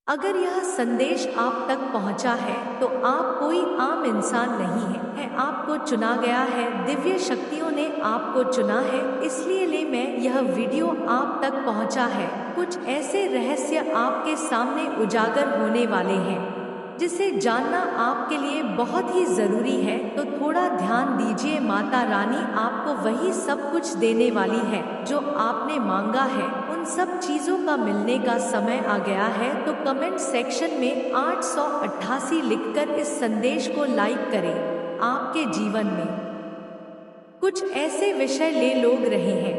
अगर यह संदेश आप तक पहुंचा है तो आप कोई आम इंसान नहीं है आपको चुना गया है। दिव्य शक्तियों ने आपको चुना है, इसलिए मैं यह वीडियो आप तक पहुंचा है। कुछ ऐसे रहस्य आपके सामने उजागर होने वाले हैं जिसे जानना आपके लिए बहुत ही जरूरी है। तो थोड़ा ध्यान दीजिए, माता रानी आपको वही सब कुछ देने वाली है जो आपने मांगा है। उन सब चीजों का मिलने का समय आ गया है। तो कमेंट सेक्शन में 888 लिखकर इस संदेश को लाइक करें। आपके जीवन में कुछ ऐसे विषय ले लोग रहे हैं,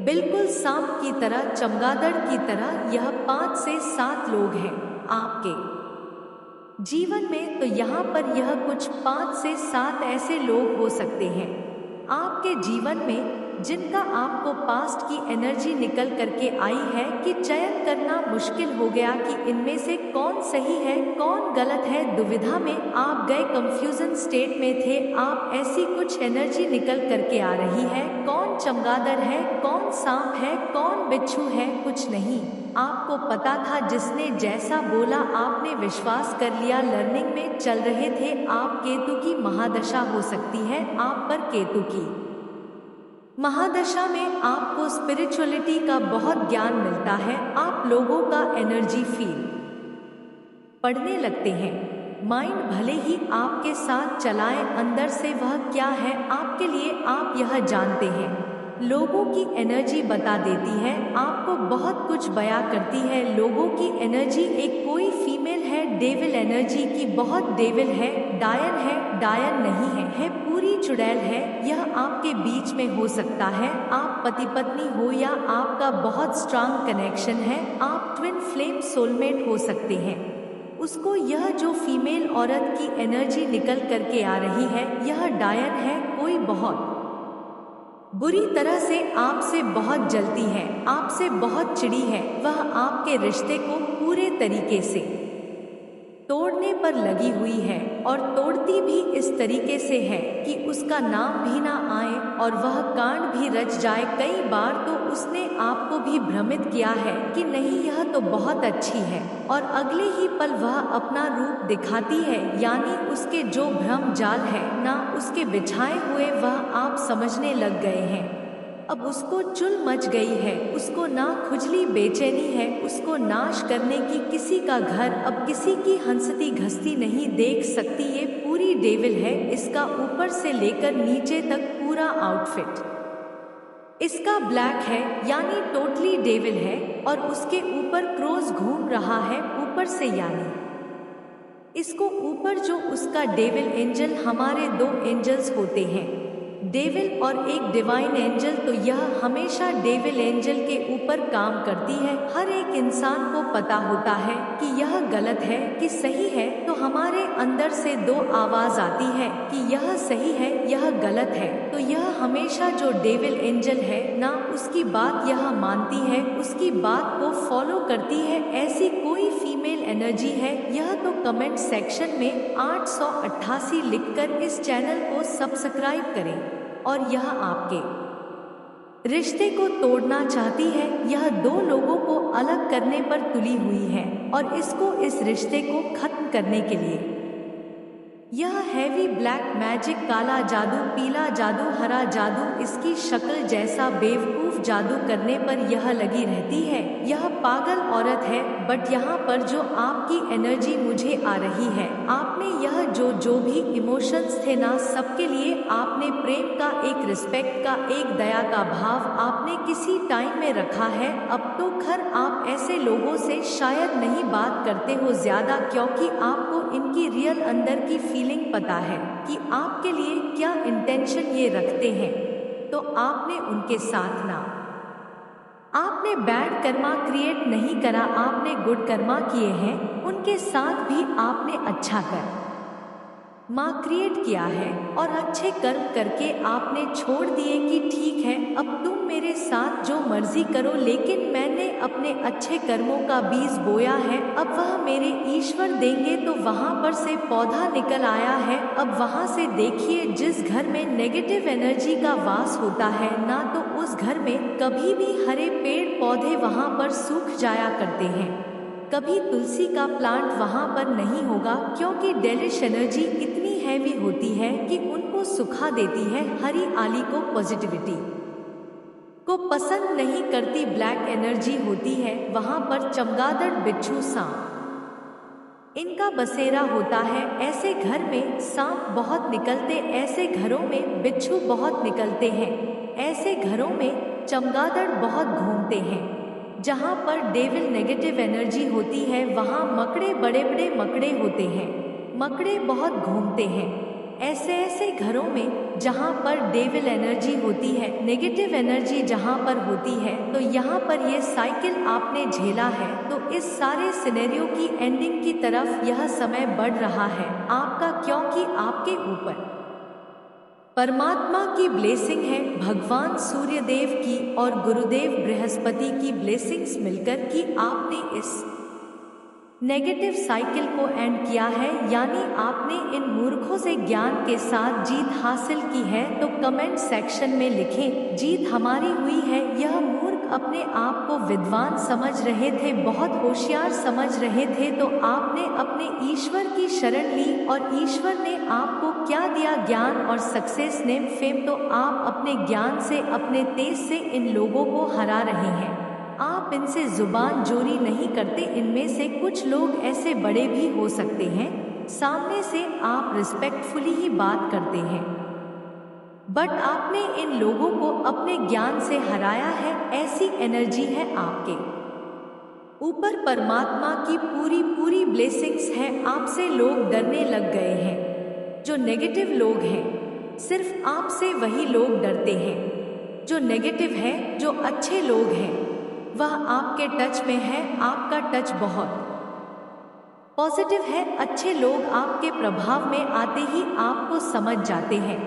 बिल्कुल सांप की तरह, चमगादड़ की तरह। यह 5 से 7 लोग हैं आपके जीवन में। तो यहाँ पर यह कुछ 5 से 7 ऐसे लोग हो सकते हैं आपके जीवन में जिनका आपको पास्ट की एनर्जी निकल करके आई है कि चयन करना मुश्किल हो गया कि इनमें से कौन सही है कौन गलत है। दुविधा में आप गए, कंफ्यूजन स्टेट में थे आप। ऐसी कुछ एनर्जी निकल करके आ रही है, कौन चमगादड़ है कौन सांप है कौन बिच्छू है, कुछ नहीं आपको पता था। जिसने जैसा बोला आपने विश्वास कर लिया। लर्निंग में चल रहे थे आप। केतु की महादशा हो सकती है आप पर। केतु की महादशा में आपको स्पिरिचुअलिटी का बहुत ज्ञान मिलता है। आप लोगों का एनर्जी फील पढ़ने लगते हैं। माइंड भले ही आपके साथ चलाएं, अंदर से वह क्या है आपके लिए आप यह जानते हैं। लोगों की एनर्जी बता देती है, आपको बहुत कुछ बयां करती है। लोगों की एनर्जी एक कोई फीमेल है, डेविल एनर्जी की बहुत डेविल है, डायन है, डायन नहीं है पूरी चुड़ैल है। यह आपके बीच में हो सकता है, आप पति पत्नी हो या आपका बहुत स्ट्रांग कनेक्शन है। आप ट्विन फ्लेम सोलमेट हो सकते हैं। उसको यह जो फीमेल औरत की एनर्जी निकल करके आ रही है यह डायन है, कोई बहुत बुरी तरह से आपसे बहुत जलती है, आपसे बहुत चिढ़ी है। वह आपके रिश्ते को पूरे तरीके से तोड़ने पर लगी हुई है और तोड़ती भी इस तरीके से है कि उसका नाम भी ना आए और वह कांड भी रच जाए। कई बार तो उसने आपको भी भ्रमित किया है कि नहीं यह तो बहुत अच्छी है, और अगले ही पल वह अपना रूप दिखाती है। यानी उसके जो भ्रम जाल है ना उसके बिछाए हुए, वह आप समझने लग गए हैं। अब उसको चुल मच गई है, उसको ना खुजली बेचैनी है, उसको नाश करने की किसी का घर अब किसी की हंसती घसती नहीं देख सकती। ये पूरी डेविल है, इसका ऊपर से लेकर नीचे तक पूरा आउटफिट इसका ब्लैक है, यानी टोटली डेविल है। और उसके ऊपर क्रॉस घूम रहा है ऊपर से, यानी इसको ऊपर जो उसका डेविल एंजल, हमारे 2 एंजल्स होते हैं, डेविल और एक डिवाइन एंजल। तो यह हमेशा डेविल एंजल के ऊपर काम करती है। हर एक इंसान को पता होता है कि यह गलत है कि सही है, तो हमारे अंदर से 2 आवाज आती है कि यह सही है यह गलत है। तो यह हमेशा जो डेविल एंजल है ना उसकी बात यह मानती है, उसकी बात को फॉलो करती है। ऐसी कोई फीमेल एनर्जी है यह तो कमेंट सेक्शन में 888 लिखकर इस चैनल को सब्सक्राइब करें। और यह आपके रिश्ते को तोड़ना चाहती है, यह 2 लोगों को अलग करने पर तुली हुई है और इसको इस रिश्ते को खत्म करने के लिए यह हैवी ब्लैक मैजिक, काला जादू, पीला जादू, हरा जादू, इसकी शक्ल जैसा बेवकूफ जादू करने पर यह लगी रहती है। यह पागल औरत है। बट यहाँ पर जो आपकी एनर्जी मुझे आ रही है, आपने यह जो भी इमोशंस थे ना सबके लिए आपने प्रेम का, एक रिस्पेक्ट का, एक दया का भाव आपने किसी टाइम में रखा है। अब तो खैर आप ऐसे लोगों से शायद नहीं बात करते हो ज्यादा, क्योंकि आपको इनकी रियल अंदर की फीलिंग पता है कि आपके लिए क्या इंटेंशन ये रखते हैं। तो आपने उनके साथ ना आपने बैड कर्मा क्रिएट नहीं करा, आपने गुड कर्मा किए हैं। उनके साथ भी आपने अच्छा कर माँ क्रिएट किया है और अच्छे कर्म करके आपने छोड़ दिए कि ठीक है अब तुम मेरे साथ जो मर्जी करो, लेकिन मैंने अपने अच्छे कर्मों का बीज बोया है, अब वह मेरे ईश्वर देंगे। तो वहां पर से पौधा निकल आया है। अब वहां से देखिए, जिस घर में नेगेटिव एनर्जी का वास होता है ना, तो उस घर में कभी भी हरे पेड़ पौधे वहां पर सूख जाया करते हैं। कभी तुलसी का प्लांट वहां पर नहीं होगा, क्योंकि डेलिश एनर्जी इतनी हैवी होती है कि उनको सुखा देती है। हरियाली को, पॉजिटिविटी को पसंद नहीं करती, ब्लैक एनर्जी होती है वहां पर। चमगादड़, बिच्छू, सांप इनका बसेरा होता है। ऐसे घर में सांप बहुत निकलते, ऐसे घरों में बिच्छू बहुत निकलते हैं, ऐसे घरों में चमगादड़ बहुत घूमते हैं। जहाँ पर डेविल नेगेटिव एनर्जी होती है वहाँ मकड़े, बड़े बड़े मकड़े होते हैं, मकड़े बहुत घूमते हैं। ऐसे ऐसे घरों में जहाँ पर डेविल एनर्जी होती है, नेगेटिव एनर्जी जहाँ पर होती है, तो यहाँ पर ये साइकिल आपने झेला है। तो इस सारे सिनेरियो की एंडिंग की तरफ यह समय बढ़ रहा है आपका, क्योंकि आपके ऊपर परमात्मा की ब्लेसिंग है, भगवान सूर्यदेव की और गुरुदेव बृहस्पति की ब्लेसिंग्स मिलकर कि आपने इस नेगेटिव साइकिल को एंड किया है, यानी आपने इन मूर्खों से ज्ञान के साथ जीत हासिल की है। तो कमेंट सेक्शन में लिखें, जीत हमारी हुई है। यह मूर्ख अपने आप को विद्वान समझ रहे थे, बहुत होशियार समझ रहे थे, तो आपने अपने ईश्वर की शरण ली और ईश्वर ने आपको क्या दिया? ज्ञान और सक्सेस, नेम, फेम। तो आप अपने ज्ञान से, अपने तेज से इन लोगों को हरा रहे हैं। आप इनसे जुबान जोरी नहीं करते। इनमें से कुछ लोग ऐसे बड़े भी हो सकते हैं, सामने से आप रिस्पेक्टफुली ही बात करते हैं, बट आपने इन लोगों को अपने ज्ञान से हराया है। ऐसी एनर्जी है आपके ऊपर, परमात्मा की पूरी पूरी ब्लेसिंग्स है। आपसे लोग डरने लग गए हैं। जो नेगेटिव लोग हैं, सिर्फ आपसे वही लोग डरते हैं। जो नेगेटिव है, जो अच्छे लोग हैं, वह आपके टच में है। आपका टच बहुत पॉजिटिव है। अच्छे लोग आपके प्रभाव में आते ही आपको समझ जाते हैं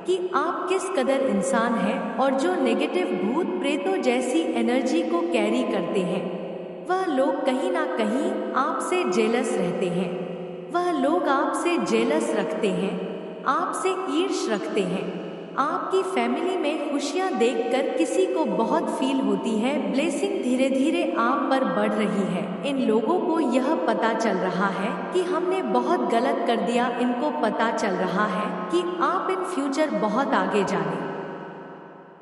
कि आप किस कदर इंसान हैं। और जो नेगेटिव भूत प्रेतों जैसी एनर्जी को कैरी करते हैं, वह लोग कहीं ना कहीं आपसे जेलस रहते हैं। वह लोग आपसे जेलस रखते हैं, आपसे ईर्ष्या रखते हैं। आपकी फैमिली में खुशियां देखकर किसी को बहुत फील होती है। ब्लेसिंग धीरे धीरे आप पर बढ़ रही है। इन लोगों को यह पता चल रहा है कि हमने बहुत गलत कर दिया। इनको पता चल रहा है कि आप इन फ्यूचर बहुत आगे जाने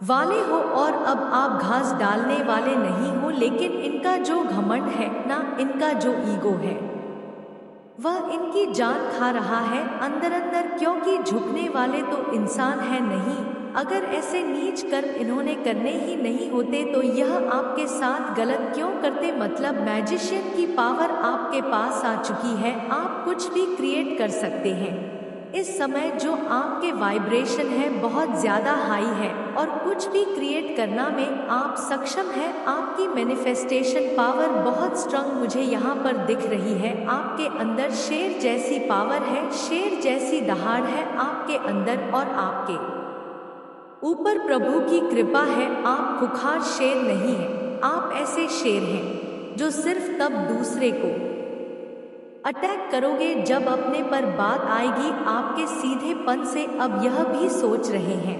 वाले हो और अब आप घास डालने वाले नहीं हो। लेकिन इनका जो घमंड है ना, इनका जो ईगो है, वह इनकी जान खा रहा है अंदर अंदर, क्योंकि झुकने वाले तो इंसान है नहीं। अगर ऐसे नीच कर्म इन्होंने करने ही नहीं होते तो यह आपके साथ गलत क्यों करते? मतलब मैजिशियन की पावर आपके पास आ चुकी है। आप कुछ भी क्रिएट कर सकते हैं। इस समय जो आपके वाइब्रेशन है बहुत ज़्यादा हाई है और कुछ भी क्रिएट करना में आप सक्षम हैं। आपकी मैनिफेस्टेशन पावर बहुत स्ट्रांग मुझे यहाँ पर दिख रही है। आपके अंदर शेर जैसी पावर है, शेर जैसी दहाड़ है आपके अंदर और आपके ऊपर प्रभु की कृपा है। आप खुखार शेर नहीं हैं, आप ऐसे शेर हैं जो सिर्फ तब दूसरे को अटैक करोगे जब अपने पर बात आएगी। आपके सीधेपन से अब यह भी सोच रहे हैं,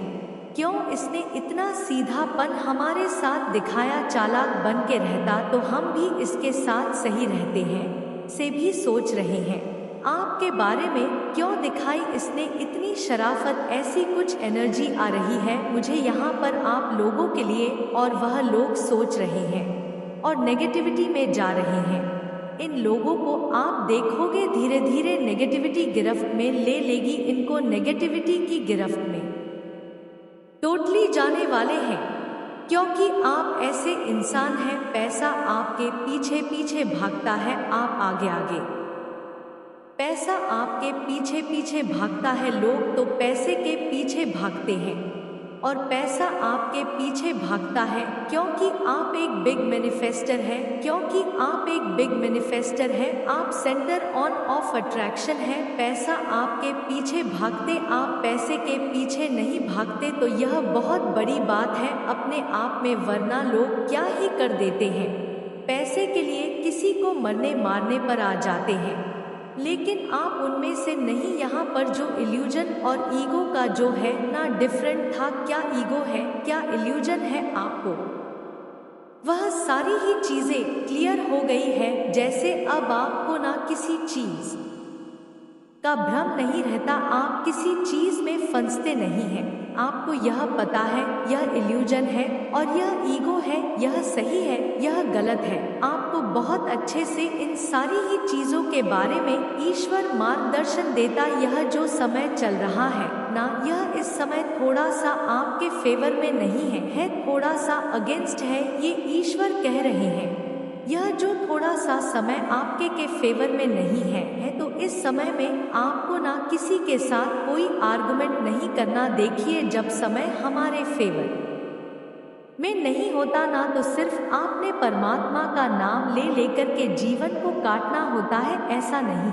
क्यों इसने इतना सीधापन हमारे साथ दिखाया? चालाक बन के रहता तो हम भी इसके साथ सही रहते हैं, से भी सोच रहे हैं। आपके बारे में क्यों दिखाई इसने इतनी शराफत? ऐसी कुछ एनर्जी आ रही है मुझे यहाँ पर आप लोगों के लिए, और वह लोग सोच रहे हैं और नेगेटिविटी में जा रहे हैं। इन लोगों को आप देखोगे धीरे धीरे नेगेटिविटी गिरफ्त में ले लेगी। इनको नेगेटिविटी की गिरफ्त में टोटली जाने वाले हैं, क्योंकि आप ऐसे इंसान हैं। पैसा आपके पीछे पीछे भागता है, आप आगे आगे, पैसा आपके पीछे पीछे भागता है। लोग तो पैसे के पीछे भागते हैं और पैसा आपके पीछे भागता है, क्योंकि आप एक बिग मैनिफेस्टर है, क्योंकि आप एक बिग मैनिफेस्टर है। आप सेंटर ऑन ऑफ अट्रैक्शन है। पैसा आपके पीछे भागते, आप पैसे के पीछे नहीं भागते, तो यह बहुत बड़ी बात है अपने आप में। वरना लोग क्या ही कर देते हैं, पैसे के लिए किसी को मरने मारने पर आ जाते हैं, लेकिन आप उनमें से नहीं। यहाँ पर जो इल्यूजन और ईगो का जो है ना डिफरेंट था। क्या ईगो है, क्या इल्यूजन है? आपको वह सारी ही चीजें क्लियर हो गई है। जैसे अब आपको ना किसी चीज का भ्रम नहीं रहता, आप किसी चीज में फंसते नहीं हैं। आपको यह पता है यह इल्यूजन है और यह ईगो है, यह सही है, यह गलत है। आपको बहुत अच्छे से इन सारी ही चीजों के बारे में ईश्वर मार्गदर्शन देता। यह जो समय चल रहा है ना, यह इस समय थोड़ा सा आपके फेवर में नहीं है थोड़ा सा अगेंस्ट है, ये ईश्वर कह रहे हैं। यह जो थोड़ा सा समय आपके के फेवर में नहीं है तो इस समय में आपको ना किसी के साथ कोई आर्गुमेंट नहीं करना। देखिए, जब समय हमारे फेवर में नहीं होता ना, तो सिर्फ आपने परमात्मा का नाम ले लेकर के जीवन को काटना होता है। ऐसा नहीं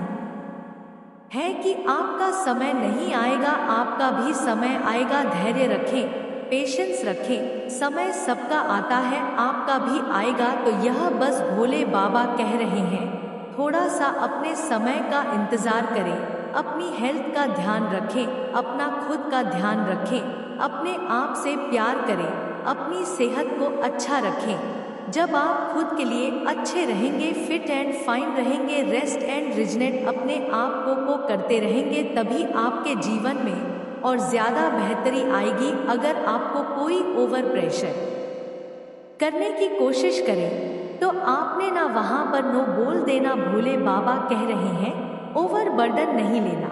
है कि आपका समय नहीं आएगा, आपका भी समय आएगा। धैर्य रखें, पेशेंस रखें, समय सबका आता है, आपका भी आएगा। तो यह बस भोले बाबा कह रहे हैं, थोड़ा सा अपने समय का इंतजार करें, अपनी हेल्थ का ध्यान रखें, अपना खुद का ध्यान रखें, अपने आप से प्यार करें, अपनी सेहत को अच्छा रखें। जब आप खुद के लिए अच्छे रहेंगे, फिट एंड फाइन रहेंगे, रेस्ट एंड रिजनेट अपने आप को करते रहेंगे, तभी आपके जीवन में और ज़्यादा बेहतरी आएगी। अगर आपको कोई ओवर प्रेशर करने की कोशिश करे तो आपने ना वहाँ पर नो बोल देना। भोले बाबा कह रहे हैं ओवर बर्डन नहीं लेना।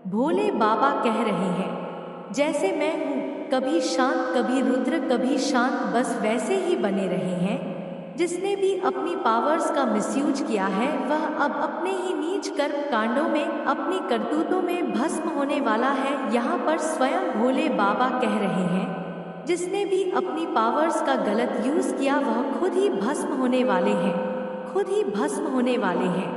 भोले बाबा कह रहे हैं जैसे मैं हूँ, कभी शांत कभी रुद्र कभी शांत, बस वैसे ही बने रहे हैं। जिसने भी अपनी पावर्स का मिसयूज किया है वह अब अपने ही नीच कर्म कांडों में, अपनी करतूतों में भस्म होने वाला है। यहाँ पर स्वयं भोले बाबा कह रहे हैं जिसने भी अपनी पावर्स का गलत यूज किया वह खुद ही भस्म होने वाले हैं, खुद ही भस्म होने वाले हैं।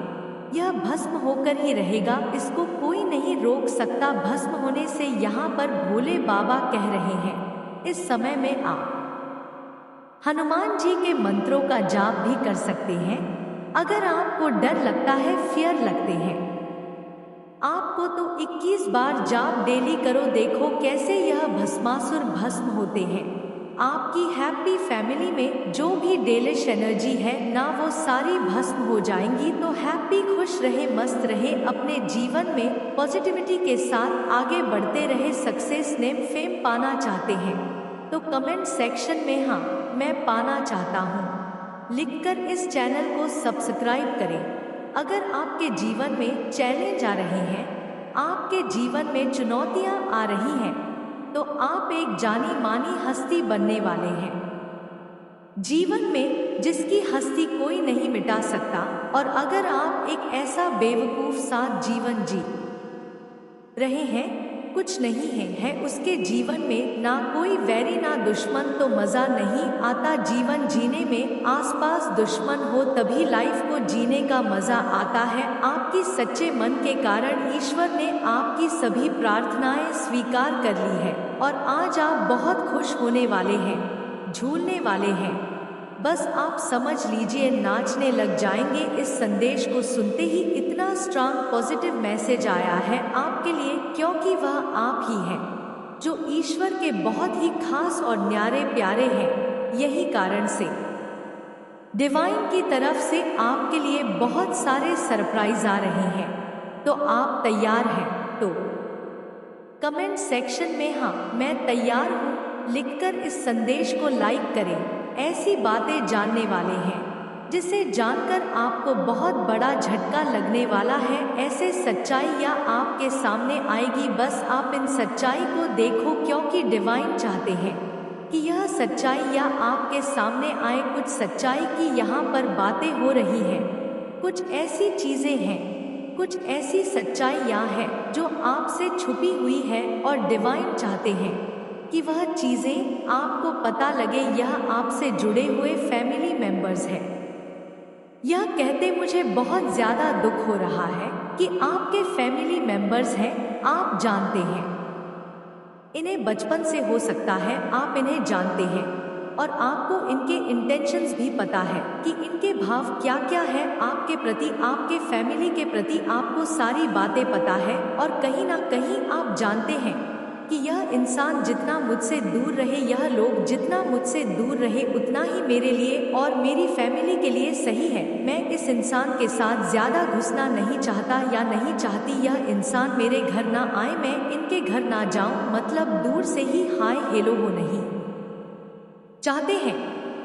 यह भस्म होकर ही रहेगा, इसको कोई नहीं रोक सकता भस्म होने से। यहाँ पर भोले बाबा कह रहे हैं इस समय में आप हनुमान जी के मंत्रों का जाप भी कर सकते हैं। अगर आपको डर लगता है, फियर लगते हैं आपको, तो 21 बार जाप डेली करो, देखो कैसे यह भस्मासुर भस्म होते हैं। आपकी हैप्पी फैमिली में जो भी डेलिश एनर्जी है ना, वो सारी भस्म हो जाएंगी। तो हैप्पी, खुश रहे, मस्त रहे, अपने जीवन में पॉजिटिविटी के साथ आगे बढ़ते रहे। सक्सेस, नेम, फेम पाना चाहते हैं तो कमेंट सेक्शन में हाँ मैं पाना चाहता हूँ लिखकर इस चैनल को सब्सक्राइब करें। अगर आपके जीवन में चैलेंज आ रहे हैं, आपके जीवन में चुनौतियाँ आ रही हैं, तो आप एक जानी मानी हस्ती बनने वाले हैं जीवन में, जिसकी हस्ती कोई नहीं मिटा सकता। और अगर आप एक ऐसा बेवकूफ सा जीवन जी रहे हैं, कुछ नहीं है उसके जीवन में, ना कोई वैरी ना दुश्मन, तो मज़ा नहीं आता जीवन जीने में। आसपास दुश्मन हो तभी लाइफ को जीने का मज़ा आता है। आपकी सच्चे मन के कारण ईश्वर ने आपकी सभी प्रार्थनाएं स्वीकार कर ली है और आज आप बहुत खुश होने वाले हैं, झूलने वाले हैं। बस आप समझ लीजिए, नाचने लग जाएंगे। इस संदेश को सुनते ही इतना स्ट्रांग पॉजिटिव मैसेज आया है आपके लिए, क्योंकि वह आप ही हैं जो ईश्वर के बहुत ही खास और न्यारे प्यारे हैं। यही कारण से डिवाइन की तरफ से आपके लिए बहुत सारे सरप्राइज आ रहे हैं। तो आप तैयार हैं? तो कमेंट सेक्शन में हाँ मैं तैयार हूँ लिखकर इस संदेश को लाइक करें। ऐसी बातें जानने वाले हैं जिसे जानकर आपको बहुत बड़ा झटका लगने वाला है। ऐसे सच्चाइयाँ आपके सामने आएगी, बस आप इन सच्चाई को देखो, क्योंकि डिवाइन चाहते हैं कि यह सच्चाइयाँ आपके सामने आए। कुछ सच्चाई की यहाँ पर बातें हो रही हैं, कुछ ऐसी चीज़ें हैं, कुछ ऐसी सच्चाइयाँ हैं जो आपसे छुपी हुई है और डिवाइन चाहते हैं कि वह चीज़ें आपको पता लगे। यह आपसे जुड़े हुए फैमिली मेंबर्स हैं। यह कहते मुझे बहुत ज़्यादा दुख हो रहा है कि आपके फैमिली मेंबर्स हैं, आप जानते हैं इन्हें बचपन से, हो सकता है आप इन्हें जानते हैं और आपको इनके इंटेंशंस भी पता है कि इनके भाव क्या क्या है आपके प्रति, आपके फैमिली के प्रति। आपको सारी बातें पता है और कहीं ना कहीं आप जानते हैं कि यह इंसान जितना मुझसे दूर रहे, यह लोग जितना मुझसे दूर रहे, उतना ही मेरे लिए और मेरी फैमिली के लिए सही है। मैं इस इंसान के साथ ज़्यादा घुसना नहीं चाहता या नहीं चाहती। यह इंसान मेरे घर ना आए, मैं इनके घर ना जाऊं, मतलब दूर से ही हाय हेलो हो नहीं चाहते हैं।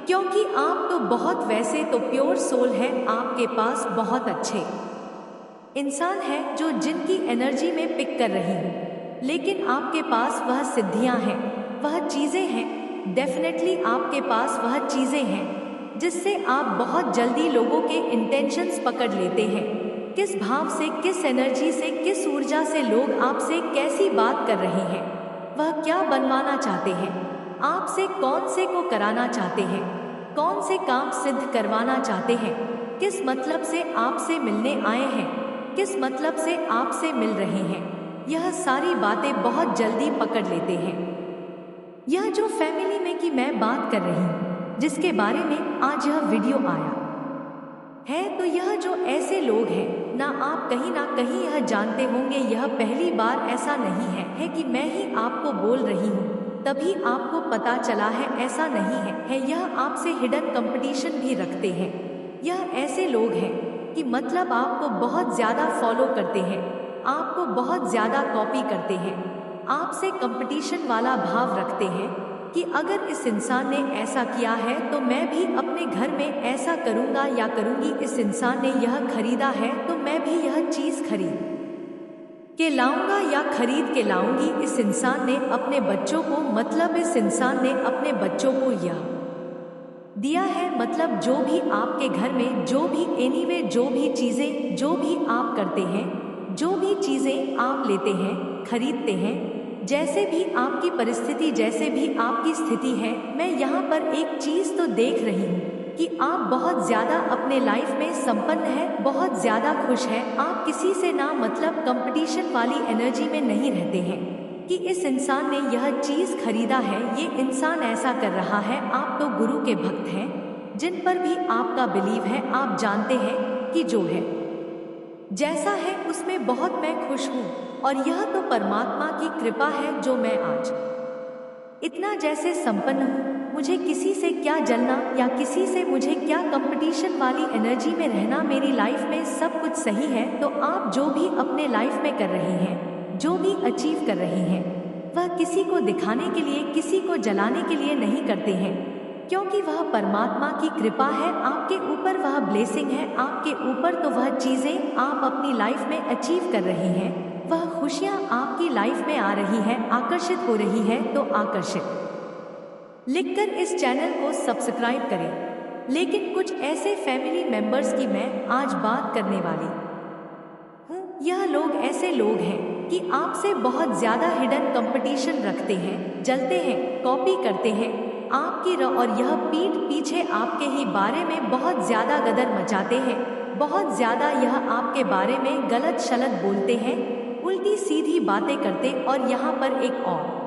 क्योंकि आप तो बहुत वैसे तो प्योर सोल है, आपके पास बहुत अच्छे इंसान है जो जिनकी एनर्जी में पिक कर रही हूँ, लेकिन आपके पास वह सिद्धियाँ हैं, वह चीज़ें हैं, डेफिनेटली आपके पास वह चीज़ें हैं जिससे आप बहुत जल्दी लोगों के इंटेंशंस पकड़ लेते हैं। किस भाव से, किस एनर्जी से, किस ऊर्जा से लोग आपसे कैसी बात कर रहे हैं, वह क्या बनवाना चाहते हैं, आपसे कौन से को कराना चाहते हैं, कौन से काम सिद्ध करवाना चाहते हैं, किस मतलब से आपसे मिलने आए हैं, किस मतलब से आपसे मिल रहे हैं, यह सारी बातें बहुत जल्दी पकड़ लेते हैं। यह जो फैमिली में की मैं बात कर रही हूँ, जिसके बारे में आज यह वीडियो आया है, तो यह जो ऐसे लोग हैं ना, आप कहीं ना कहीं यह जानते होंगे, यह पहली बार ऐसा नहीं है कि मैं ही आपको बोल रही हूँ तभी आपको पता चला है, ऐसा नहीं है यह आपसे हिडन कंपटीशन भी रखते हैं। यह ऐसे लोग हैं कि मतलब आपको बहुत ज़्यादा फॉलो करते हैं, आपको बहुत ज़्यादा कॉपी करते हैं, आपसे कंपटीशन वाला भाव रखते हैं कि अगर इस इंसान ने ऐसा किया है तो मैं भी अपने घर में ऐसा करूँगा या करूँगी, इस इंसान ने यह खरीदा है तो मैं भी यह चीज़ खरीद के लाऊंगा या खरीद के लाऊंगी। इस इंसान ने अपने बच्चों को, मतलब इस इंसान ने अपने बच्चों को यह दिया है, मतलब जो भी आपके घर में, जो भी एनीवे, जो भी चीज़ें, जो भी आप करते हैं, जो भी चीज़ें आप लेते हैं, खरीदते हैं, जैसे भी आपकी परिस्थिति, जैसे भी आपकी स्थिति है, मैं यहाँ पर एक चीज़ तो देख रही हूँ कि आप बहुत ज़्यादा अपने लाइफ में संपन्न है, बहुत ज़्यादा खुश है, आप किसी से ना मतलब कंपटीशन वाली एनर्जी में नहीं रहते हैं कि इस इंसान ने यह चीज़ खरीदा है, ये इंसान ऐसा कर रहा है। आप तो गुरु के भक्त हैं, जिन पर भी आपका बिलीव है, आप जानते हैं कि जो है जैसा है उसमें बहुत मैं खुश हूँ, और यह तो परमात्मा की कृपा है जो मैं आज इतना जैसे संपन्न हूँ। मुझे किसी से क्या जलना या किसी से मुझे क्या कंपटीशन वाली एनर्जी में रहना, मेरी लाइफ में सब कुछ सही है। तो आप जो भी अपने लाइफ में कर रहे हैं, जो भी अचीव कर रहे हैं, वह किसी को दिखाने के लिए, किसी को जलाने के लिए नहीं करते हैं, क्योंकि वह परमात्मा की कृपा है, आपके ऊपर वह ब्लेसिंग है, आपके ऊपर तो वह चीज़ें आप अपनी लाइफ में अचीव कर रहे हैं, वह खुशियाँ आपकी लाइफ में आ रही है, आकर्षित हो रही है। तो आकर्षित लिखकर इस चैनल को सब्सक्राइब करें। लेकिन कुछ ऐसे फैमिली मेंबर्स की मैं आज बात करने वाली हूँ। यह लोग ऐसे लोग हैं कि आपसे बहुत ज़्यादा हिडन कंपटीशन रखते हैं, जलते हैं, कॉपी करते हैं आपकी और यह पीठ पीछे आपके ही बारे में बहुत ज़्यादा गदर मचाते हैं, बहुत ज़्यादा यह आपके बारे में गलत शलत बोलते हैं, उल्टी सीधी बातें करते। और यहाँ पर एक और